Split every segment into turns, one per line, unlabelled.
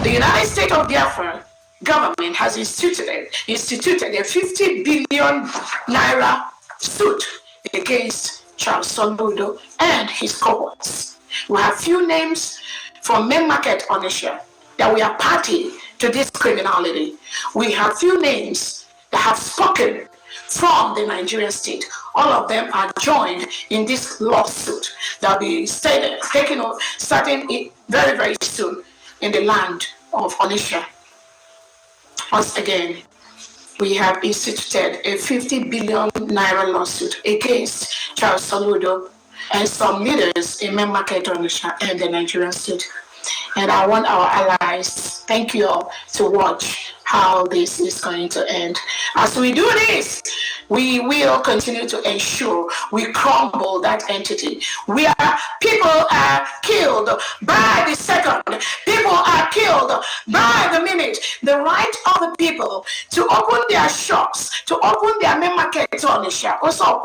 The United States of Biafra government has instituted a 50 billion naira suit against Charles Soludo and his cohorts. We have few names from main market Onisha that we are party to this criminality. We have few names that have spoken from the Nigerian state. All of them are joined in this lawsuit that will be starting very, very soon in the land of Onisha. Once again, we have instituted a 50 billion naira lawsuit against Charles Soludo and some leaders in main market Onisha and the Nigerian state. And I want our allies, thank you all, to watch how this is going to end. As we do this, we will continue to ensure we crumble that entity. People are killed by the second. People are killed by the minute. The right of the people to open their shops, to open their main market, also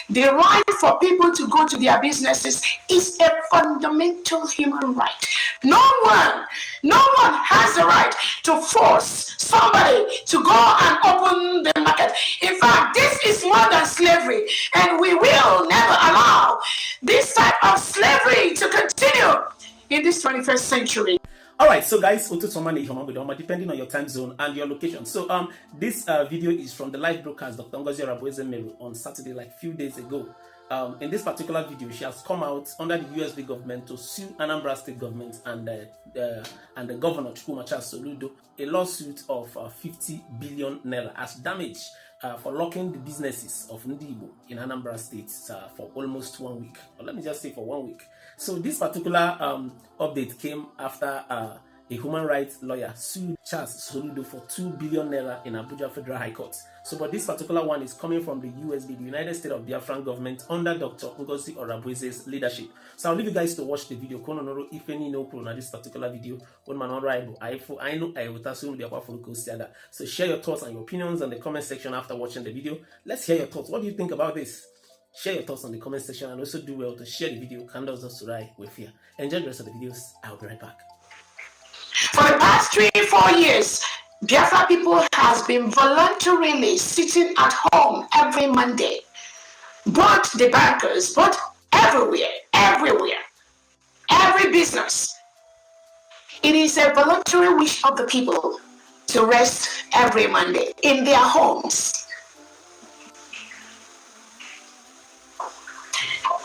the right for people to go to their businesses is a fundamental human right. No one has the right to force somebody to go and open the market. In fact, this is more than slavery, and we will never allow this type of slavery to continue in this 21st century.
All right, so guys, depending on your time zone and your location. So this video is from the live broadcast Dr. Ngozi Orabueze on Saturday, like few days ago. In this particular video, she has come out under the USB government to sue Anambra State government and the governor Charles Soludo, a lawsuit of 50 billion naira as damage for locking the businesses of Ndibo in Anambra State for almost 1 week, or let me just say for 1 week. So this particular update came after a human rights lawyer sued Charles Soludo for 2 billion naira in Abuja Federal High Court. So, but this particular one is coming from the USB, the United States of Biafran government, under Dr. Ngozi Orabueze's leadership. So I'll leave you guys to watch the video. If any no pro this particular video, I know I will assume the So share your thoughts and your opinions in the comment section after watching the video. Let's hear your thoughts. What do you think about this? Share your thoughts in the comment section, and also do well to share the video. Candles us to ride with fear. Enjoy the rest of the videos. I'll be right back.
For the past 3-4 years, Biafra people has been voluntarily sitting at home every Monday. Both the bankers, but everywhere, every business. It is a voluntary wish of the people to rest every Monday in their homes.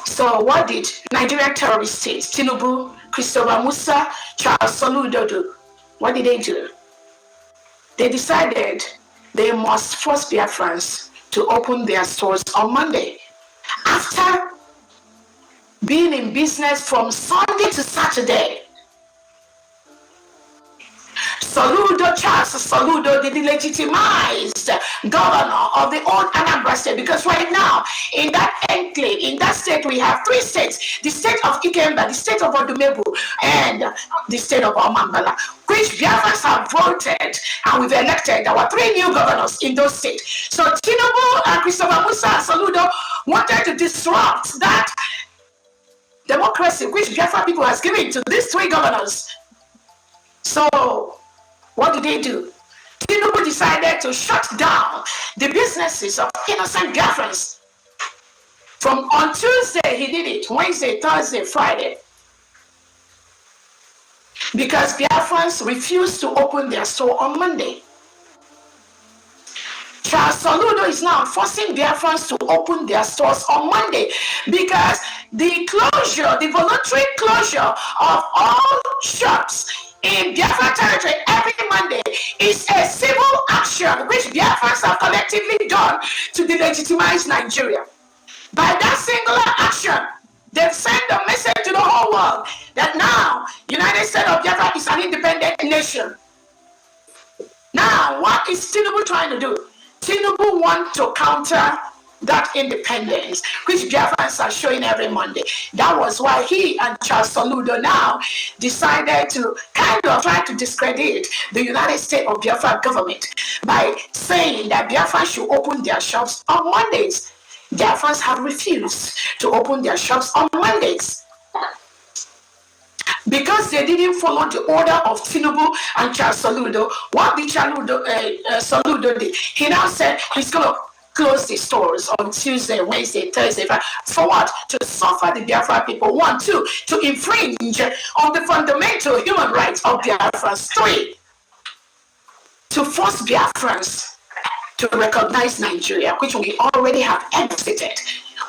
So what did Nigerian terrorist states, Tinubu, Christopher Musa, Charles Soludo do? What did they do? They decided they must force Biafrans to open their stores on Monday. After being in business from Sunday to Saturday, Soludo, Charles Soludo, the delegitimized governor of the old Anambra State, because right now in that enclave, in that state, we have 3 states: the state of Ikemba, the state of Odumebu, and the state of Omambala, which Biafrans have voted and we've elected our 3 new governors in those states. So Tinubu and Christopher Musa and Soludo wanted to disrupt that democracy which Biafra people has given to these 3 governors. So what did they do? Tinubu decided to shut down the businesses of innocent Biafrans. On Tuesday, he did it. Wednesday, Thursday, Friday. Because Biafrans refused to open their store on Monday. Charles Soludo is now forcing Biafrans to open their stores on Monday because the voluntary closure of all shops in Biafra territory every Monday is a civil action which Biafrans have collectively done to delegitimize Nigeria. By that singular action, they've sent a message to the whole world that now United States of Biafra is an independent nation. Now, what is Tinubu trying to do? Tinubu wants to counter that independence, which Biafrans are showing every Monday. That was why he and Charles Soludo now decided to kind of try to discredit the United States of Biafra government by saying that Biafrans should open their shops on Mondays. Biafrans have refused to open their shops on Mondays. because they didn't follow the order of Tinubu and Charles Soludo. What did Soludo did? He now said he's going to close the stores on Tuesday, Wednesday, Thursday. For what? To suffer the Biafra people. 1, 2, to infringe on the fundamental human rights of Biafrans. 3, to force Biafrans to recognize Nigeria, which we already have exited.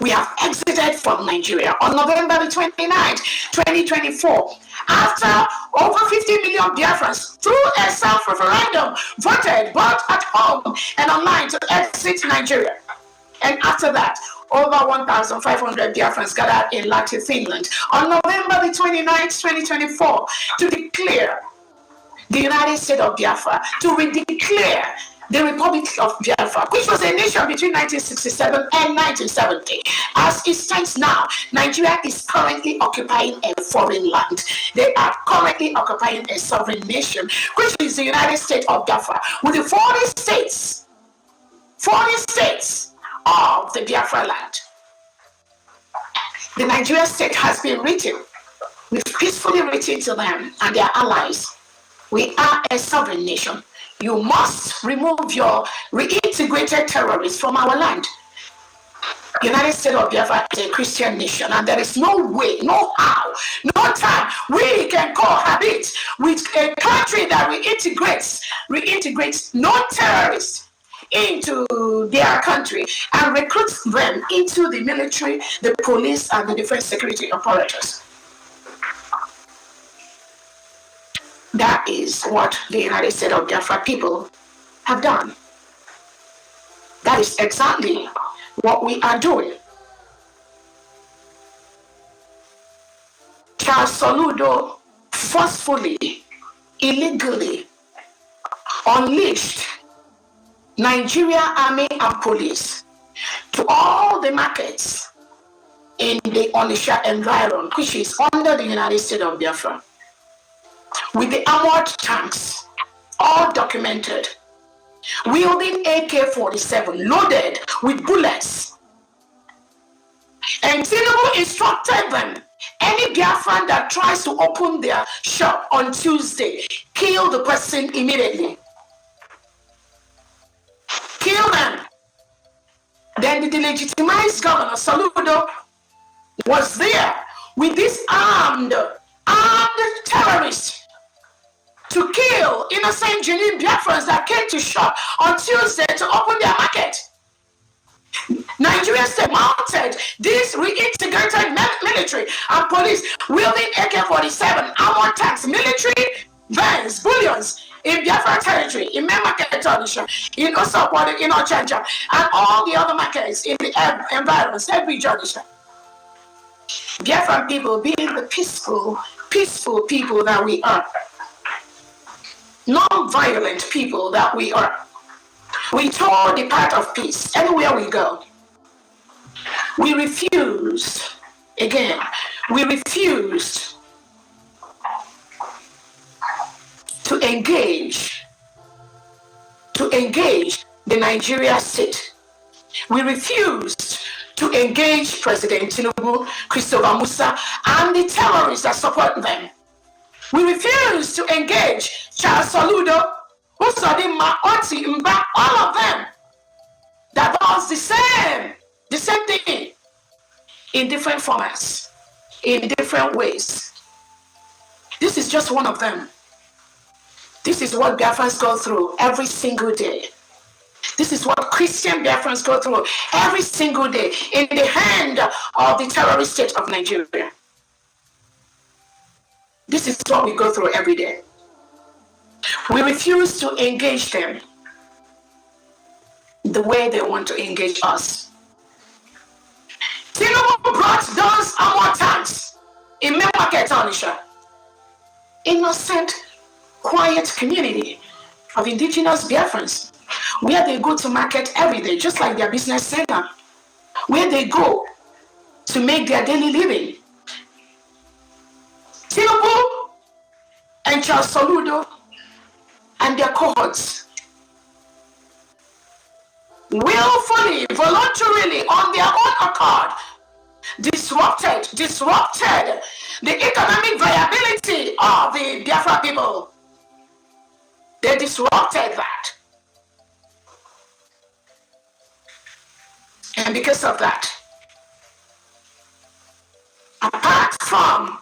We have exited from Nigeria on November the 29th, 2024. After over 50 million Biafrans, through a self-referendum, voted both at home and online to exit Nigeria. And after that, over 1,500 Biafrans gathered in Latvia, Finland on November the 29th, 2024 to declare the United States of Biafra, to redeclare the Republic of Biafra, which was a nation between 1967 and 1970. As it stands now, Nigeria is currently occupying a foreign land. They are currently occupying a sovereign nation, which is the United States of Biafra, with the 40 states of the Biafra land. The Nigerian state has been written. We've peacefully written to them and their allies. We are a sovereign nation. You must remove your reintegrated terrorists from our land. United States of Biafra is a Christian nation, and there is no way, no how, no time we can cohabit with a country that reintegrates non-terrorists into their country and recruits them into the military, the police, and the defense security apparatus. That is what the United States of Biafra people have done. That is exactly what we are doing. Charles Soludo forcefully, illegally unleashed Nigeria Army and Police to all the markets in the Onitsha environment, which is under the United States of Biafra, with the armored tanks, all documented, wielding AK-47 loaded with bullets. And Tinubu instructed them, any Biafran that tries to open their shop on Tuesday, kill the person immediately. Kill them. Then the delegitimized governor, Soludo, was there with this armed terrorists to kill innocent genuine Biafrans that came to shop on Tuesday to open their market. Nigeria State mounted this reintegrated military and police wielding AK-47, armored tanks, military vans, bullions in Biafra territory, in main market Onitsha, in Osapwadi, in Ochanja, and all the other markets in the environs, every Onitsha. Biafran people being the peaceful people that we are, non-violent people that we are. We tore the path of peace anywhere we go. We refused to engage the Nigeria state. We refused to engage President Tinubu, Christopher Musa, and the terrorists that support them. We refused to engage Charles Soludo, Usodima, Oti, Mba, all of them. That was the same thing, in different formats, in different ways. This is just one of them. This is what Biafrans go through every single day. This is what Christian Biafrans go through every single day in the hand of the terrorist state of Nigeria. This is what we go through every day. We refuse to engage them the way they want to engage us. Tinubu brought those armored tanks in main market Onitsha. Innocent, quiet community of indigenous Biafrans, where they go to market every day, just like their business center, where they go to make their daily living. Tinubu and Charles Soludo and their cohorts willfully, voluntarily, on their own accord, disrupted the economic viability of the Biafra people. They disrupted that. And because of that, apart from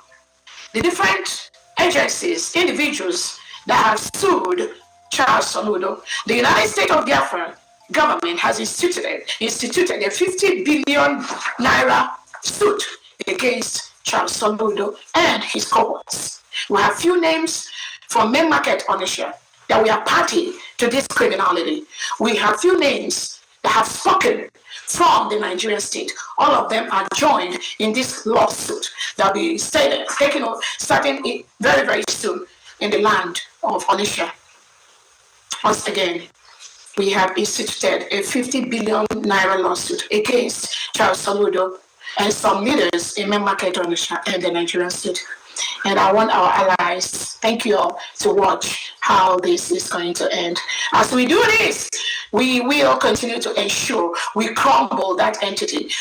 the different agencies, individuals that have sued Charles Soludo, the United States of Biafra government has instituted a 50 billion naira suit against Charles Soludo and his cohorts. We have few names from main market Onisha that we are party to this criminality. We have few names that have spoken from the Nigerian state. All of them are joined in this lawsuit that will be starting very, very soon in the land of Onisha. Once again, we have instituted a 50 billion naira lawsuit against Charles Soludo and some leaders in main market Onisha and the Nigerian state. And I want our allies, thank you all, to watch how this is going to end. As we do this, we will continue to ensure we crumble that entity.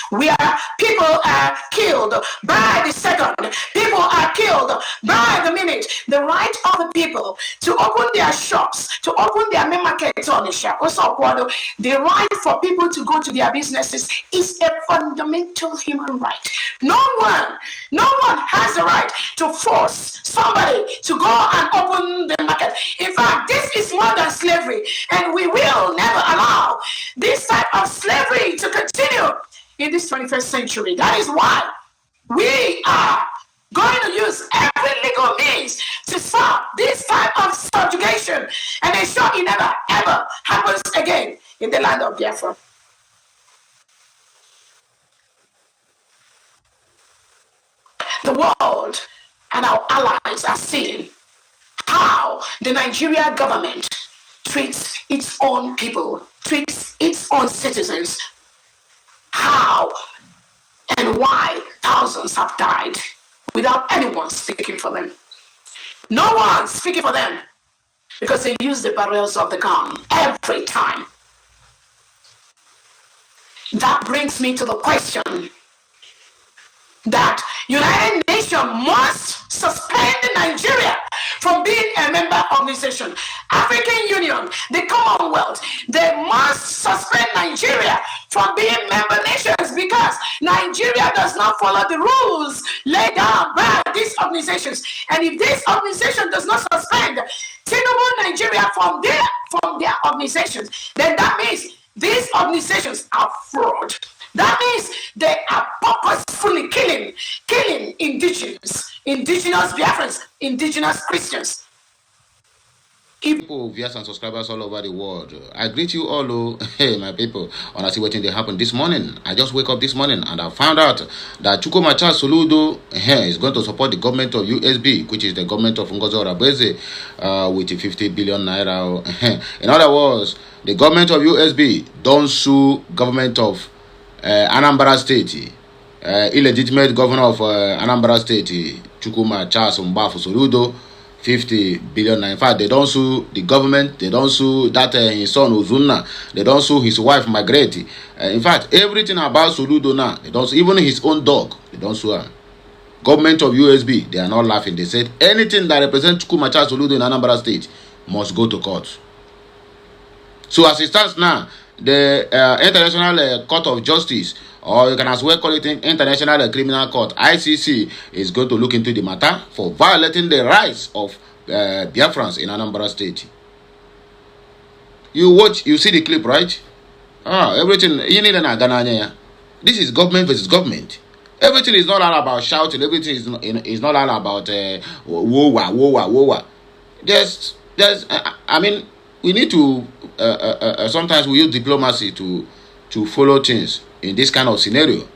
People are killed by the second. People are killed by the minute. The right of the people to open their shops, to open their main market on the shop, the right for people to go to their businesses is a fundamental human right. No one has the right to force somebody to go and open the market. In fact, this is more than slavery, and we will never allow this type of slavery to continue in this 21st century. That is why we are going to use every legal means to stop this type of subjugation and ensure it never ever happens again in the land of Biafra. The world and our allies are seeing how the Nigerian government treats its own people, treats its own citizens, how and why thousands have died without anyone speaking for them. No one speaking for them because they use the barrels of the gun every time. That brings me to the question that United Nations must suspend Nigeria from being a member organization. African Union, the Commonwealth, they must suspend Nigeria from being member nations because Nigeria does not follow the rules laid down by these organizations. And if this organization does not suspend Tinubu Nigeria from their organizations, then that means these organizations are fraud. That means they are purposefully killing indigenous Biafrans, indigenous Christians.
People, viewers and subscribers all over the world, I greet you all. Hey, my people, and I see what happened this morning. I just wake up this morning and I found out that Soludo is going to support the government of USB, which is the government of Ngozi Orebeze, with 50 billion naira. In other words, the government of USB don't sue government of Anambra State, illegitimate governor of Anambra State, Chukwuma Charles Mbafu Soludo, 50 billion. In fact, they don't sue the government, they don't sue that his son Uzunna, they don't sue his wife Margaret. In fact, everything about Soludo now, they don't sue, even his own dog, they don't sue her. Government of USB, they are not laughing. They said anything that represents Chukwuma Charles Soludo in Anambra State must go to court. So as it stands now, the International Court of Justice, or you can as well call it International Criminal Court, ICC, is going to look into the matter for violating the rights of Biafrans in Anambra State. You see the clip, right? Everything. This is government versus government. Everything is not all about shouting. Everything is not all about woa. I mean, we need to sometimes we use diplomacy to follow things in this kind of scenario.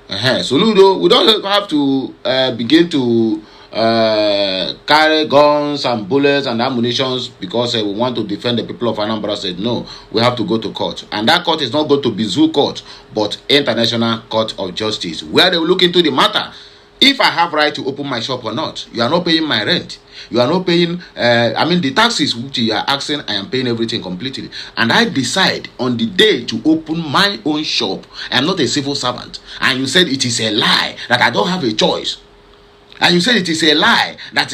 Soludo, we don't have to begin to carry guns and bullets and ammunition because we want to defend the people of Anambra State. No, we have to go to court, and that court is not going to be zoo court but International Court of Justice, where they will look into the matter if I have right to open my shop or not. You are not paying my rent. You are not paying, the taxes which you are asking, I am paying everything completely. And I decide on the day to open my own shop. I am not a civil servant. And you said it is a lie, that I don't have a choice. And you said it is a lie that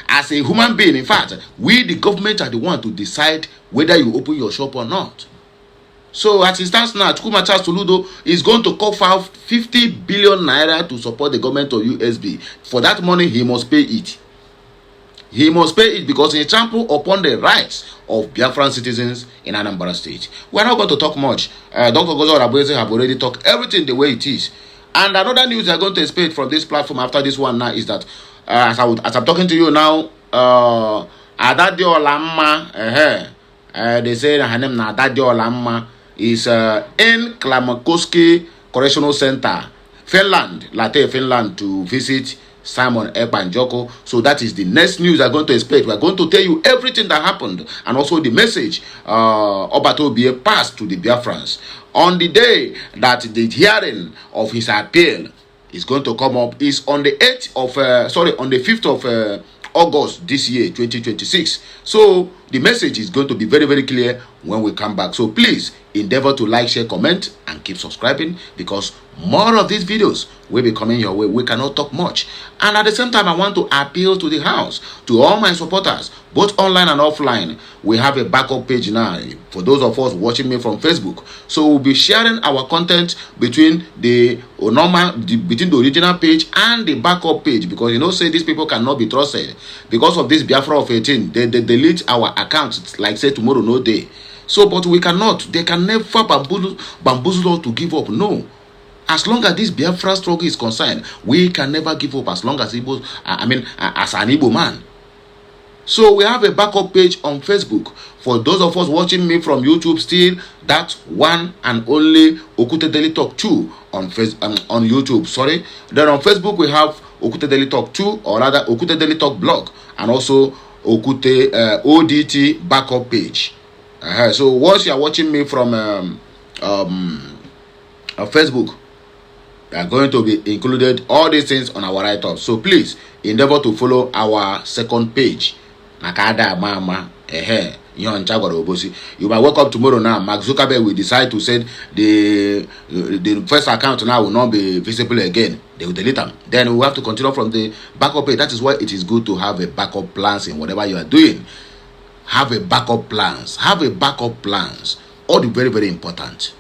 as a human being, in fact, we, the government, are the one to decide whether you open your shop or not. So as it stands now, Soludo is going to cough out 50 billion naira to support the government of USB. For that money, he must pay it. He must pay it because he trampled upon the rights of Biafran citizens in Anambra State. We are not going to talk much. Dr. Gozo Rabueze have already talked everything the way it is. And another news they are going to expect from this platform after this one now is that, as I'm talking to you now, Adadio Lamma, they say her name na Adadio Lamma, is in Klamakoski Correctional Center, Finland, Latte, Finland, to visit Simon Ekpanjoko. So that is the next news I'm going to expect. We are going to tell you everything that happened and also the message Obatobie passed to the Biafrans on the day that the hearing of his appeal is going to come up. Is on the 5th of August this year, 2026. So the message is going to be very, very clear when we come back. So please endeavor to like, share, comment, and keep subscribing, because more of these videos will be coming your way. We cannot talk much. And at the same time, I want to appeal to the house, to all my supporters, both online and offline. We have a backup page now for those of us watching me from Facebook. So we'll be sharing our content between the original page and the backup page, because say these people cannot be trusted. Because of this Biafra of 18, they delete our accounts like say tomorrow no day. So, but we cannot. They can never bamboozle us to give up. No. As long as this Biafra struggle is concerned, we can never give up as long as Igbo, as an Igbo man. So we have a backup page on Facebook. For those of us watching me from YouTube still, that one and only Okute Daily Talk 2 on YouTube, sorry. Then on Facebook we have Okute Daily Talk 2, or rather Okute Daily Talk blog, and also Okute ODT backup page. So once you are watching me from Facebook, they are going to be included all these things on our write-up. So please endeavor to follow our second page. Nakada Mama, you might wake up tomorrow now. Mark Zuckerberg will decide to say the first account now will not be visible again. They will delete them. Then we have to continue from the backup page. That is why it is good to have a backup plans in whatever you are doing. Have a backup plans. Have a backup plans. All the very, very important.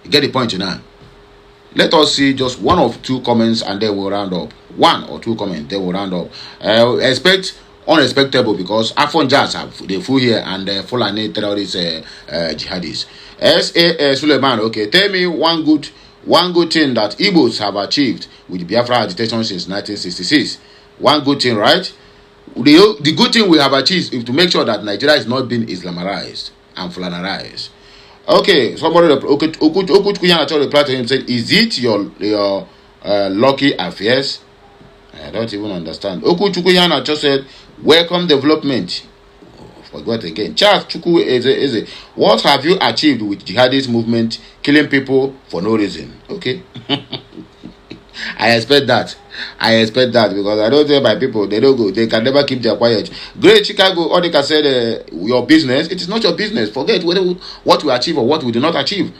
You get the point now? Let us see just one or two comments and then we'll round up. One or two comments, then we'll round up. Expect unexpectable, because Afon Jazz have the full here and Fulani terrorist jihadis. S.A. Suleiman, okay, tell me one good thing that Igbos have achieved with Biafra agitation since 1966. One good thing, right? The good thing we have achieved is to make sure that Nigeria is not being Islamized and Flannerized. Okay, somebody Okuchukuyan actually replied to him and said, is it your lucky affairs? I don't even understand. Okuchukuyan just said, welcome development. Forgot again. Charles Chuku Eze, what have you achieved with jihadist movement killing people for no reason? Okay. I expect that because I don't tell my people, they don't go, they can never keep their quiet. Great Chicago, Odika said, your business, it is not your business. Forget what we achieve or what we do not achieve.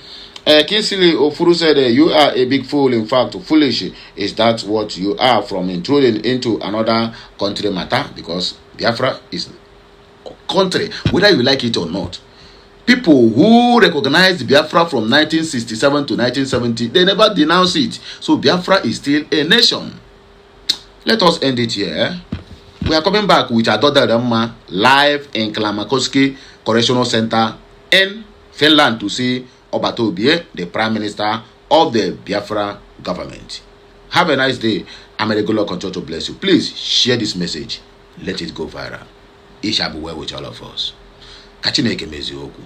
Kinsley Ofuru said, you are a big fool. In fact, foolish is that what you are from intruding into another country matter, because Biafra is a country, whether you like it or not. People who recognized Biafra from 1967 to 1970, they never denounced it. So Biafra is still a nation. Let us end it here. We are coming back with Adoda Ramma live in Klamakoski Correctional Center in Finland to see Obatobie, the Prime Minister of the Biafra government. Have a nice day. I'm a regular control to bless you. Please share this message. Let it go viral. It shall be well with all of us. Kachineke mezi oku.